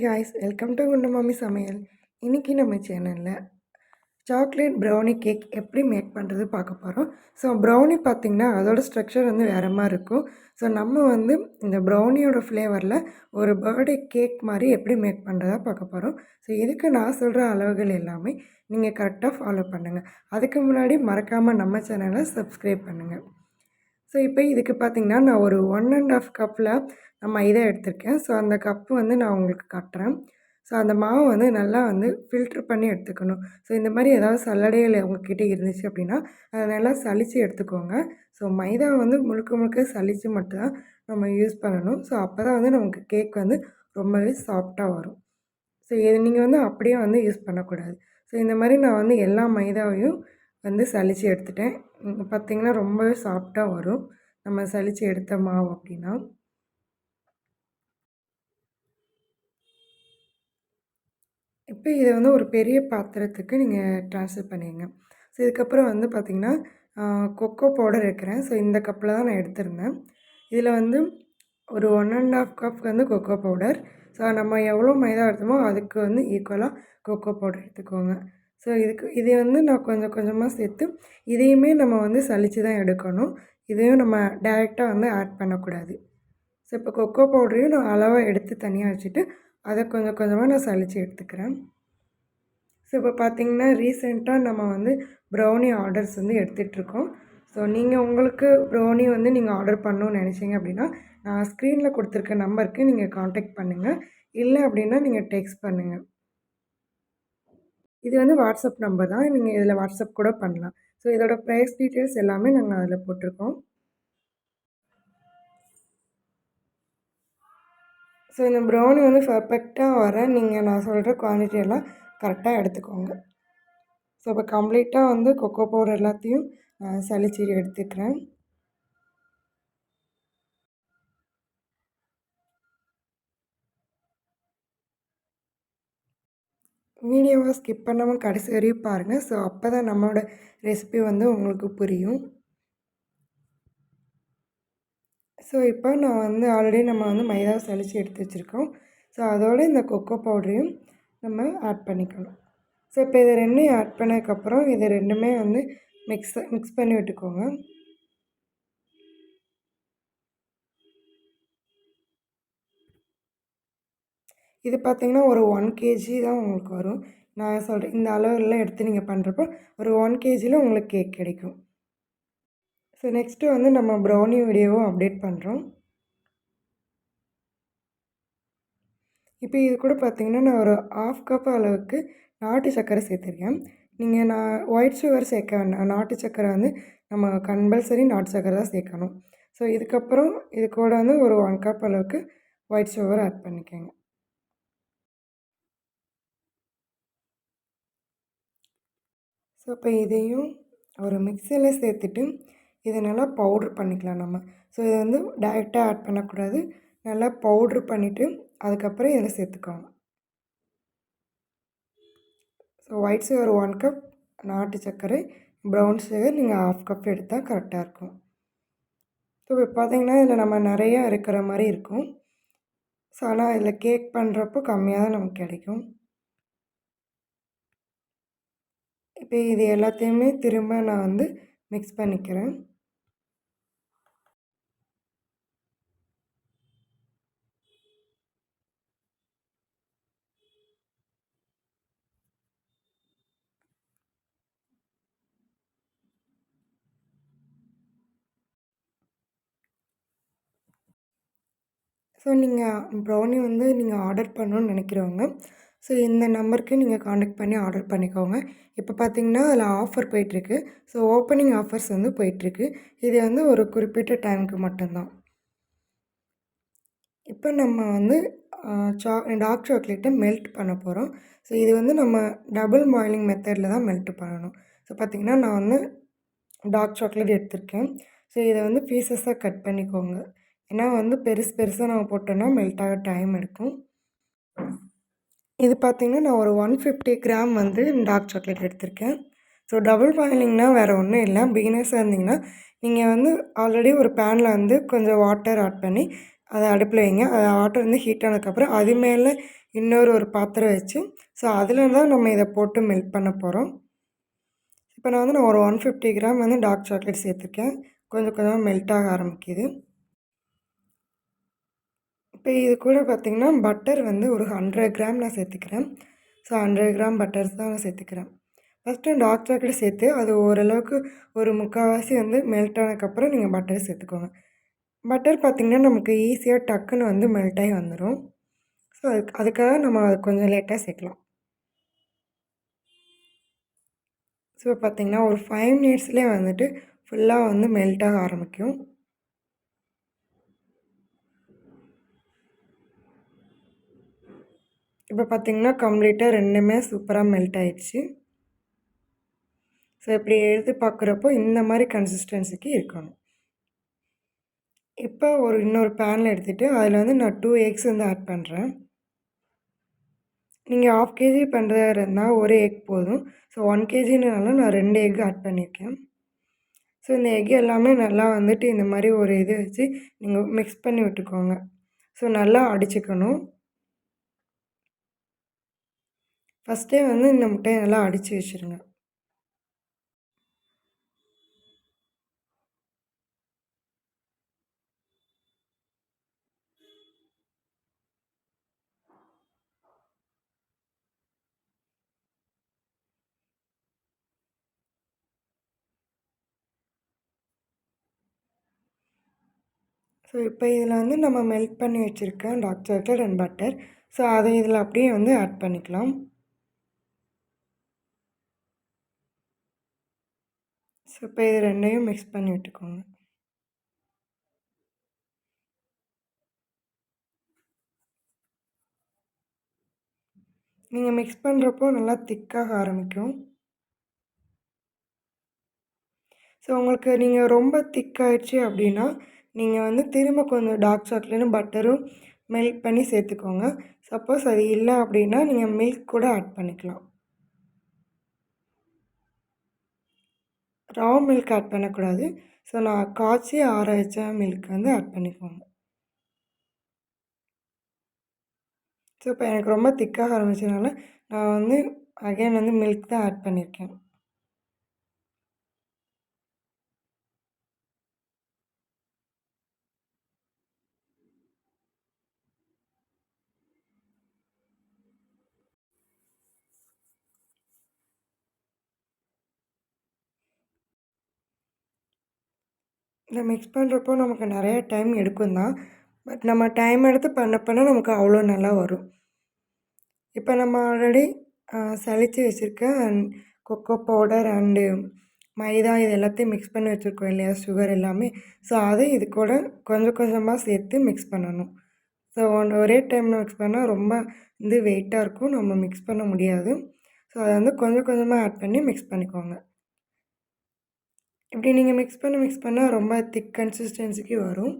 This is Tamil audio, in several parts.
காய்ஸ், வெல்கம் டு குண்டு மாமி சமையல். இன்றைக்கி நம்ம சேனலில் சாக்லேட் ப்ரௌனி கேக் எப்படி மேக் பண்ணுறது பார்க்க போகிறோம். ஸோ ப்ரௌனி பார்த்திங்கன்னா அதோட ஸ்ட்ரக்சர் வந்து வேறு மாதிரி இருக்கும். ஸோ நம்ம வந்து இந்த ப்ரௌனியோட ஃப்ளேவரில் ஒரு பர்த்டே கேக் மாதிரி எப்படி மேக் பண்ணுறதா பார்க்க போகிறோம். ஸோ இதுக்கு நான் சொல்கிற அளவுகள் எல்லாமே நீங்கள் கரெக்டாக ஃபாலோ பண்ணுங்கள். அதுக்கு முன்னாடி மறக்காமல் நம்ம சேனலை சப்ஸ்கிரைப் பண்ணுங்கள். ஸோ இப்போ இதுக்கு பார்த்திங்கன்னா நான் ஒரு 1½ கப்பில் நான் மைதா எடுத்திருக்கேன். ஸோ அந்த கப்பு வந்து நான் உங்களுக்கு காட்டுறேன். ஸோ அந்த மாவு வந்து நல்லா வந்து ஃபில்ட்ரு பண்ணி எடுத்துக்கணும். ஸோ இந்த மாதிரி ஏதாவது சல்லடைகள் உங்கள்கிட்ட இருந்துச்சு அப்படின்னா அதை நல்லா சலித்து எடுத்துக்கோங்க. ஸோ மைதாவை வந்து முழுக்க முழுக்க சலித்து மட்டும்தான் நம்ம யூஸ் பண்ணணும். ஸோ அப்போ தான் வந்து நமக்கு கேக் வந்து ரொம்பவே சாஃப்டாக வரும். ஸோ இது நீங்கள் வந்து அப்படியே வந்து யூஸ் பண்ணக்கூடாது. ஸோ இந்த மாதிரி நான் வந்து எல்லா மைதாவையும் வந்து சலித்து எடுத்துட்டேன். பார்த்திங்கன்னா ரொம்பவே சாஃப்டாக வரும் நம்ம சலித்து எடுத்த மாவு அப்படின்னா. இப்போ இதை வந்து ஒரு பெரிய பாத்திரத்துக்கு நீங்கள் ட்ரான்ஸ்ஃபர் பண்ணிடுங்க. ஸோ இதுக்கப்புறம் வந்து பார்த்திங்கன்னா கொக்கோ பவுடர் இருக்கிறேன். ஸோ இந்த கப்பில் தான் நான் எடுத்திருந்தேன். இதில் வந்து ஒரு 1½ கப் வந்து கொக்கோ பவுடர். ஸோ நம்ம எவ்வளோ மைதா எடுத்தோமோ அதுக்கு வந்து ஈக்குவலாக கொக்கோ பவுடர் எடுத்துக்கோங்க. ஸோ இதை வந்து நான் கொஞ்சம் கொஞ்சமாக சேர்த்து இதையுமே நம்ம வந்து சலித்து தான் எடுக்கணும். இதையும் நம்ம டைரெக்டாக வந்து ஆட் பண்ணக்கூடாது. ஸோ இப்போ கொக்கோ பவுடரையும் நான் அளவாக எடுத்து தனியாக வச்சுட்டு அதை கொஞ்சம் கொஞ்சமாக நான் சலித்து எடுத்துக்கிறேன். ஸோ இப்போ பார்த்திங்கன்னா ரீசெண்டாக நம்ம வந்து ப்ரௌனி ஆர்டர்ஸ் வந்து எடுத்துகிட்ருக்கோம். ஸோ நீங்கள் உங்களுக்கு ப்ரௌனி வந்து நீங்கள் ஆர்டர் பண்ணணுன்னு நினச்சிங்க அப்படின்னா நான் ஸ்க்ரீனில் கொடுத்துருக்க நம்பருக்கு நீங்கள் காண்டாக்ட் பண்ணுங்கள். இல்லை அப்படின்னா நீங்கள் டெக்ஸ்ட் பண்ணுங்கள். இது வந்து வாட்ஸ்அப் நம்பர் தான். நீங்கள் இதில் வாட்ஸ்அப் கூட பண்ணலாம். ஸோ இதோட ப்ரைஸ் டீட்டெயில்ஸ் எல்லாமே நாங்கள் அதில் போட்டிருக்கோம். ஸோ இந்த ப்ரௌனி வந்து பர்ஃபெக்டாக வர நீங்கள் நான் சொல்கிற குவான்டிட்டி எல்லாம் கரெக்டாக எடுத்துக்கோங்க. ஸோ இப்போ கம்ப்ளீட்டாக வந்து கொக்கோ பவுடர் எல்லாத்தையும் சலிச்சு எடுத்துக்கிறேன். வீடியோவை ஸ்கிப் பண்ணாமல் கடைசி வரையும் பாருங்கள். ஸோ அப்போ தான் நம்மளோட ரெசிபி வந்து உங்களுக்கு புரியும். ஸோ இப்போ நான் வந்து ஆல்ரெடி நம்ம வந்து மைதாவை சலித்து எடுத்து வச்சுருக்கோம். ஸோ அதோடு இந்த கொக்கோ பவுடரையும் நம்ம ஆட் பண்ணிக்கணும். ஸோ இப்போ இது ரெண்டையும் ஆட் பண்ணதுக்கப்புறம் இது ரெண்டுமே வந்து மிக்ஸ் பண்ணி விட்டுக்கோங்க. இது பார்த்திங்கன்னா ஒரு 1 kg தான் உங்களுக்கு வரும். நான் சொல்கிறேன் இந்த அளவுலாம் எடுத்து நீங்கள் பண்ணுறப்போ ஒரு 1 kgயில் உங்களுக்கு கேக் கிடைக்கும். ஸோ நெக்ஸ்ட்டு வந்து நம்ம ப்ரௌனி வீடியோவும் அப்டேட் பண்ணுறோம். இப்போ இது கூட பார்த்திங்கன்னா நான் ஒரு 1/2 கப் அளவுக்கு நாட்டு சர்க்கரை சேர்த்துருக்கேன். நான் ஒயிட் சுகர் சேர்க்க வேண்டாம். நாட்டு சர்க்கரை வந்து நம்ம கம்பல்சரி நாட்டு சர்க்கரை தான் சேர்க்கணும். ஸோ இதுக்கப்புறம் இது கூட வந்து ஒரு 1 கப் அளவுக்கு ஒயிட் சுகர் ஆட் பண்ணிக்கோங்க. ஸோ இப்போ இதையும் ஒரு மிக்சியில் சேர்த்துட்டு இதை நல்லா பவுட்ரு பண்ணிக்கலாம் நம்ம. ஸோ இதை வந்து டைரெக்டாக ஆட் பண்ணக்கூடாது. நல்லா பவுட்ரு பண்ணிவிட்டு அதுக்கப்புறம் இதில் சேர்த்துக்கோங்க. ஸோ ஒயிட் சுகர் 1 கப், நாட்டு சர்க்கரை, ப்ரௌன் சுகர் நீங்கள் 1/2 கப் எடுத்தால் கரெக்டாக இருக்கும். ஸோ இப்போ பார்த்திங்கன்னா இதில் நம்ம நிறையா இருக்கிற மாதிரி இருக்கும். ஸோ ஆனால் இதில் கேக் பண்ணுறப்போ கம்மியாக தான் நமக்கு கிடைக்கும். இப்போ இது எல்லாத்தையுமே திரும்ப நான் வந்து மிக்ஸ் பண்ணிக்கிறேன். ஸோ நீங்கள் ப்ரௌனி வந்து நீங்கள் ஆர்டர் பண்ணணுன்னு நினைக்கிறவங்க ஸோ இந்த நம்பருக்கு நீங்கள் காண்டாக்ட் பண்ணி ஆர்டர் பண்ணிக்கோங்க. இப்போ பார்த்திங்கன்னா அதில் ஆஃபர் போயிட்டுருக்கு. ஸோ ஓப்பனிங் ஆஃபர்ஸ் வந்து போயிட்டுருக்கு. இது வந்து ஒரு குறிப்பிட்ட டைமுக்கு மட்டும்தான். இப்போ நம்ம வந்து டார்க் சாக்லேட்டை மெல்ட் பண்ண போகிறோம். ஸோ இது வந்து நம்ம டபுள் பாயிலிங் மெத்தடில் தான் மெல்ட் பண்ணணும். ஸோ பார்த்திங்கன்னா நான் வந்து டார்க் சாக்லேட் எடுத்திருக்கேன். ஸோ இதை வந்து பீசஸாக கட் பண்ணிக்கோங்க. ஏன்னா வந்து பெருசாக நம்ம போட்டோன்னா மெல்ட் ஆக டைம் எடுக்கும். இது பார்த்திங்கன்னா நான் ஒரு 150 கிராம் வந்து டார்க் சாக்லேட் எடுத்திருக்கேன். ஸோ டபுள் பாயிலிங்னால் வேறு ஒன்றும் இல்லை. பிகினர்ஸாக இருந்திங்கன்னா நீங்கள் வந்து ஆல்ரெடி ஒரு பேனில் வந்து கொஞ்சம் வாட்டர் ஆட் பண்ணி அத அடுப்பில வைங்க. அது வாட்டர் வந்து ஹீட் ஆனதுக்கப்புறம் அது மேல இன்னொரு ஒரு பாத்திரம் வச்சு, ஸோ அதில தான் நம்ம இத போட்டு மெல்ட் பண்ண போறோம். இப்போ நான் ஒரு 150 கிராம் வந்து டார்க் சாக்லேட் சேர்த்துருக்கேன். கொஞ்சம் கொஞ்சமா மெல்ட் ஆக ஆரம்பிக்குது. இப்போ இது கூட பார்த்திங்கன்னா, பட்டர் வந்து ஒரு 100 கிராம் நான் சேர்த்துக்கிறேன். ஸோ 100 கிராம் பட்டர்ஸ் தான் நான் சேர்த்துக்கிறேன். ஃபஸ்ட்டு டார்க் சாக்லேட் சேர்த்து அது ஓரளவுக்கு ஒரு 3/4வாசி வந்து மெல்ட் ஆனதுக்கப்புறம் நீங்கள் பட்டர் சேர்த்துக்கோங்க. பட்டர் பார்த்திங்கன்னா, நமக்கு ஈஸியாக டக்குன்னு வந்து மெல்ட் ஆகி வந்துடும். ஸோ அதுக்காக நம்ம அது கொஞ்சம் லேட்டாக சேர்க்கலாம். ஸோ பார்த்திங்கன்னா, ஒரு 5 மினிட்ஸ்லேயே வந்துட்டு ஃபுல்லாக வந்து மெல்ட் ஆக ஆரம்பிக்கும். இப்போ பார்த்திங்கன்னா, கம்ப்ளீட்டாக 2மே சூப்பராக மெல்ட் ஆயிடுச்சு. ஸோ இப்படி எடுத்து பார்க்குறப்போ இந்த மாதிரி கன்சிஸ்டன்சிக்கு இருக்கணும். இப்போ இன்னொரு பேனில் எடுத்துகிட்டு அதில் வந்து நான் 2 எக்ஸ் வந்து ஆட் பண்ணுறேன். நீங்கள் 1/2 கேஜி பண்ணுறதா இருந்தால் ஒரு எக் போதும். ஸோ 1 கேஜினால நான் 2 எக் ஆட் பண்ணியிருக்கேன். ஸோ இந்த எக் எல்லாமே நல்லா வந்துட்டு இந்த மாதிரி ஒரு இது வச்சு நீங்கள் மிக்ஸ் பண்ணி விட்டுக்கோங்க. ஸோ நல்லா அடிச்சுக்கணும். ஃபஸ்ட்டே வந்து இந்த முட்டையை நல்லா அடித்து வச்சுருங்க. ஸோ இப்போ இதில் வந்து நம்ம மெல்ட் பண்ணி வச்சுருக்க dark chocolate and butter. So அதை இதில் அப்படியே வந்து ஆட் பண்ணிக்கலாம். ஸோ இப்போ இது 2யும் மிக்ஸ் பண்ணி விட்டுக்கோங்க. நீங்கள் மிக்ஸ் பண்ணுறப்போ நல்லா திக்காக ஆரம்பிக்கும். ஸோ உங்களுக்கு நீங்கள் ரொம்ப திக்காயிடுச்சு அப்படின்னா, நீங்கள் வந்து திரும்ப கொஞ்சம் டார்க் சாக்லேட்டும் பட்டரும் மெல்ட் பண்ணி சேர்த்துக்கோங்க. சப்போஸ் அது இல்லை அப்படின்னா, நீங்கள் மில்க் கூட ஆட் பண்ணிக்கலாம். ரா மில்க் ஆட் பண்ணக்கூடாது. ஸோ நான் காய்ச்சி ஆற வச்ச மில்க் வந்து ஆட் பண்ணிக்கோங்க. ஸோ இப்போ எனக்கு ரொம்ப திக்காக ஆரம்பிச்சதுனால, நான் வந்து அகைன் வந்து மில்க் தான் ஆட் பண்ணியிருக்கேன். இத மிக்ஸ் பண்ணுறப்போ நமக்கு நிறைய டைம் எடுக்கும் தான். பட் நம்ம டைம் எடுத்து பண்ண பண்ண நமக்கு அவ்வளோ நல்லா வரும். இப்போ நம்ம ஆல்ரெடி சலிச்சு வச்சுருக்க கொக்கோ பவுடர் அண்டு மைதா இது எல்லாத்தையும் மிக்ஸ் பண்ணி வச்சுருக்கோம் இல்லையா? சுகர் எல்லாமே. ஸோ அதை இது கூட கொஞ்சம் கொஞ்சமாக சேர்த்து மிக்ஸ் பண்ணணும். ஸோ ஒரே டைமில் மிக்ஸ் பண்ணால் ரொம்ப வந்து வெயிட்டாக இருக்கும். நம்ம மிக்ஸ் பண்ண முடியாது. ஸோ அதை வந்து கொஞ்சம் கொஞ்சமாக ஆட் பண்ணி மிக்ஸ் பண்ணிக்கோங்க. இப்படி நீங்கள் மிக்ஸ் பண்ண ரொம்ப திக் கன்சிஸ்டன்சிக்கு வரும்.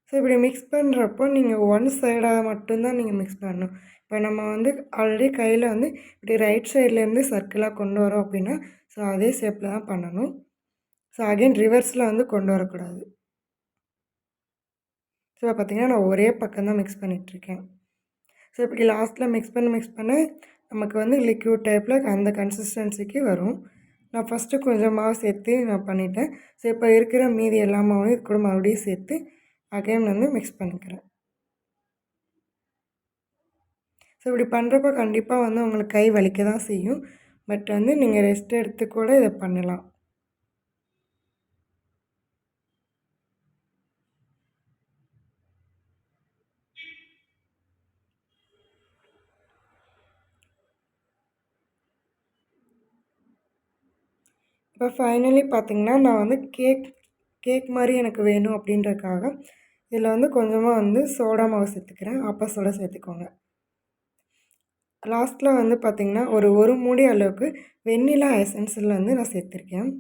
ஸோ இப்படி மிக்ஸ் பண்ணுறப்போ நீங்கள் ஒன் சைடாக மட்டும்தான் நீங்கள் மிக்ஸ் பண்ணணும். இப்போ நம்ம வந்து ஆல்ரெடி கையில் வந்து இப்படி ரைட் சைட்லேருந்து சர்க்கிளாக கொண்டு வரோம் அப்படின்னா, ஸோ அதே ஷேப்பில் தான் பண்ணணும். ஸோ அகைன் ரிவர்ஸில் வந்து கொண்டு வரக்கூடாது. ஸோ பார்த்திங்கன்னா நான் ஒரே பக்கம் தான் மிக்ஸ் பண்ணிகிட்ருக்கேன். ஸோ இப்படி லாஸ்ட்டில் மிக்ஸ் பண்ண நமக்கு வந்து லிக்யூட் டைப்பில் அந்த கன்சிஸ்டன்சிக்கு வரும். நான் ஃபஸ்ட்டு கொஞ்சம் மாவு சேர்த்து நான் பண்ணிட்டேன். ஸோ இப்போ இருக்கிற மீதி எல்லா மாவையும் இது கூட மறுபடியும் சேர்த்து அகைன் வந்து மிக்ஸ் பண்ணிக்கிறேன். ஸோ இப்படி பண்ணுறப்ப கண்டிப்பாக வந்து உங்களுக்கு கை வலிக்க தான் செய்யும். பட் வந்து நீங்கள் ரெஸ்ட் எடுத்து கூட இதை பண்ணலாம். இப்போ ஃபைனலி பார்த்திங்கன்னா, நான் வந்து கேக் மாதிரி எனக்கு வேணும் அப்படின்றதுக்காக இதில் வந்து கொஞ்சமாக வந்து சோடா மாவு சேர்த்துக்கிறேன். ஆப்ப சோடா சேர்த்துக்கோங்க. லாஸ்ட்டில் வந்து பார்த்திங்கன்னா, ஒரு மூடி அளவுக்கு வெண்ணிலா எசன்ஸில் வந்து நான் சேர்த்துருக்கேன்.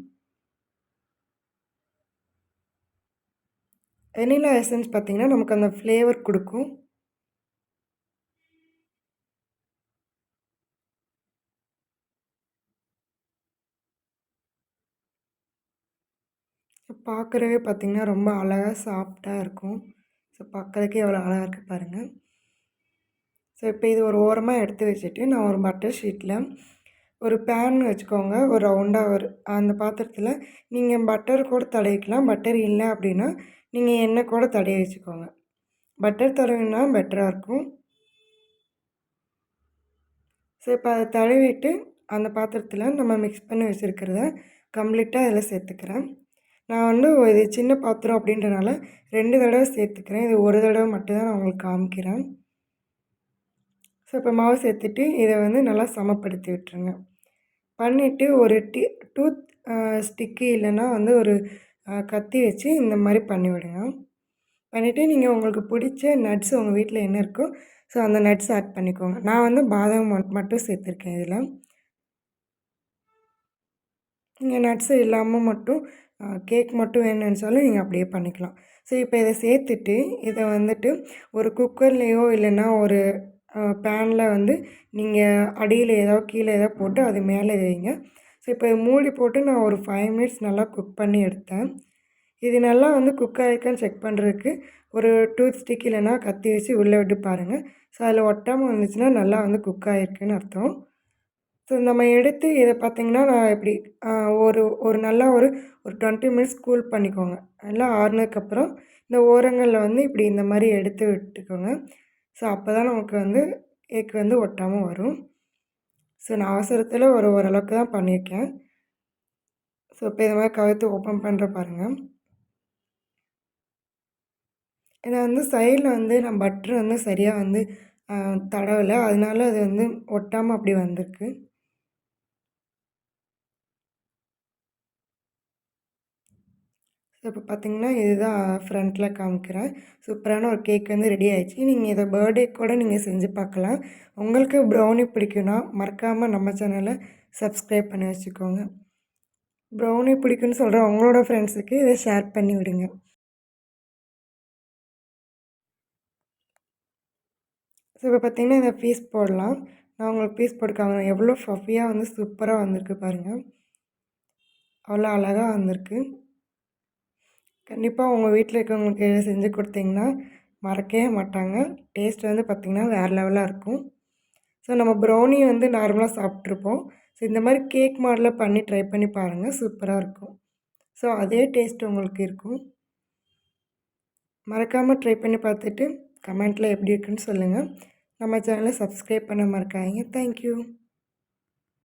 வெண்ணிலா எசன்ஸ் பார்த்திங்கன்னா, நமக்கு அந்த ஃப்ளேவர் கொடுக்கும். பார்க்குறவே பார்த்திங்கன்னா ரொம்ப அழகா சாஃப்டாக இருக்கும். ஸோ பார்க்கறதுக்கே எவ்வளோ அழகா இருக்குது பாருங்கள். ஸோ இப்போ இது ஒரு ஓரமாக எடுத்து வச்சுட்டு நான் ஒரு பட்டர் ஷீட்டில் ஒரு பேன் வச்சுக்கோங்க. ஒரு ரவுண்டாக அந்த பாத்திரத்தில் நீங்கள் பட்டர் கூட தடவிக்கலாம். பட்டர் இல்லை அப்படின்னா நீங்கள் எண்ணெய் கூட தடவி வச்சுக்கோங்க. பட்டர் தடவினா பெட்டராக இருக்கும். ஸோ இப்போ அதை தடவிட்டு அந்த பாத்திரத்தில் நம்ம மிக்ஸ் பண்ணி வச்சுருக்கிறத கம்ப்ளீட்டாக இதில் சேர்த்துக்கிறேன். நான் வந்து இது சின்ன பாத்திரம் அப்படின்றனால 2 தடவை சேர்த்துக்கிறேன். இது ஒரு தடவை மட்டும் தான் நான் உங்களுக்கு காமிக்கிறேன். ஸோ இப்போ மாவு சேர்த்துட்டு இதை வந்து நல்லா சமப்படுத்தி விட்டுருங்க. பண்ணிவிட்டு ஒரு டூத் ஸ்டிக்கு இல்லைன்னா வந்து ஒரு கத்தி வச்சு இந்த மாதிரி பண்ணிவிடுங்க. பண்ணிவிட்டு நீங்கள் உங்களுக்கு பிடிச்ச நட்ஸ் உங்கள் வீட்டில் என்ன இருக்கோ ஸோ அந்த நட்ஸ் ஆட் பண்ணிக்கோங்க. நான் வந்து பாதாம் மட்டும் சேர்த்துருக்கேன் இதில். நீங்கள் நட்ஸு இல்லாமல் மட்டும் கேக் மட்டும் வேணும்னு நினச்சாலும் நீங்கள் அப்படியே பண்ணிக்கலாம். ஸோ இப்போ இதை சேர்த்துட்டு இதை வந்துட்டு ஒரு குக்கர்லேயோ இல்லைன்னா ஒரு பேனில் வந்து நீங்கள் அடியில் ஏதோ கீழே ஏதோ போட்டு அது மேலே வைங்க. ஸோ இப்போ மூடி போட்டு நான் ஒரு 5 மினிட்ஸ் நல்லா குக் பண்ணி எடுத்தேன். இது நல்லா வந்து குக் ஆகிருக்கான்னு செக் பண்ணுறதுக்கு ஒரு டூத் ஸ்டிக் இல்லைன்னா கத்தி வச்சு உள்ளே விட்டு பாருங்கள். ஸோ அதில் ஒட்டாமல் வந்துச்சுன்னா நல்லா வந்து குக் ஆகிருக்குன்னு அர்த்தம். ஸோ நம்ம எடுத்து இதை பார்த்திங்கன்னா நான் இப்படி ஒரு ஒரு நல்லா ஒரு 20 மினிட்ஸ் கூல் பண்ணிக்கோங்க. நல்லா ஆறுனதுக்கப்புறம் இந்த ஓரங்களில் வந்து இப்படி இந்த மாதிரி எடுத்து விட்டுக்கோங்க. ஸோ அப்போ தான் நமக்கு வந்து கேக் வந்து ஒட்டாமல் வரும். ஸோ நான் அவசரத்தில் ஓரளவுக்கு தான் பண்ணியிருக்கேன். ஸோ இப்போ இந்த மாதிரி கவுத்து ஓப்பன் பண்ணுற பாருங்கள். இதை வந்து சைடில் வந்து நான் பட்ரு வந்து சரியாக வந்து தடவலை, அதனால அது வந்து ஒட்டாமல் அப்படி வந்திருக்கு. ஸோ இப்போ பார்த்திங்கன்னா இதுதான் ஃப்ரண்ட்டில் காமிக்கிறேன். சூப்பரான ஒரு கேக் வந்து ரெடி ஆகிடுச்சு. நீங்கள் இதை பர்த்டே கூட நீங்கள் செஞ்சு பார்க்கலாம். உங்களுக்கு ப்ரௌனி பிடிக்கும்னா மறக்காமல் நம்ம சேனலை சப்ஸ்கிரைப் பண்ணி வச்சுக்கோங்க. ப்ரௌனி பிடிக்குன்னு சொல்கிற உங்களோட ஃப்ரெண்ட்ஸுக்கு இதை ஷேர் பண்ணி விடுங்க. ஸோ இப்போ பார்த்திங்கன்னா இதை பீஸ் போடலாம். நான் உங்களுக்கு பீஸ் போட்டு காமிக்கிறேன். எவ்வளோ ஃபஃபியாக வந்து சூப்பராக வந்திருக்கு பாருங்கள். அவ்வளோ அழகாக வந்திருக்கு. கண்டிப்பாக உங்கள் வீட்டில் இருக்கவங்களுக்கு செஞ்சு கொடுத்தீங்கன்னா மறக்கவே மாட்டாங்க. டேஸ்ட் வந்து பார்த்திங்கன்னா வேறு லெவலாக இருக்கும். ஸோ நம்ம ப்ரௌனி வந்து நார்மலாக சாப்பிட்ருப்போம். ஸோ இந்த மாதிரி கேக் மாடலில் பண்ணி ட்ரை பண்ணி பாருங்கள். சூப்பராக இருக்கும். ஸோ அதே டேஸ்ட் உங்களுக்கு இருக்கும். மறக்காமல் ட்ரை பண்ணி பார்த்துட்டு கமெண்ட்டில் எப்படி இருக்குன்னு சொல்லுங்கள். நம்ம சேனலை சப்ஸ்கிரைப் பண்ண மறக்காதீங்க. தேங்க்யூ.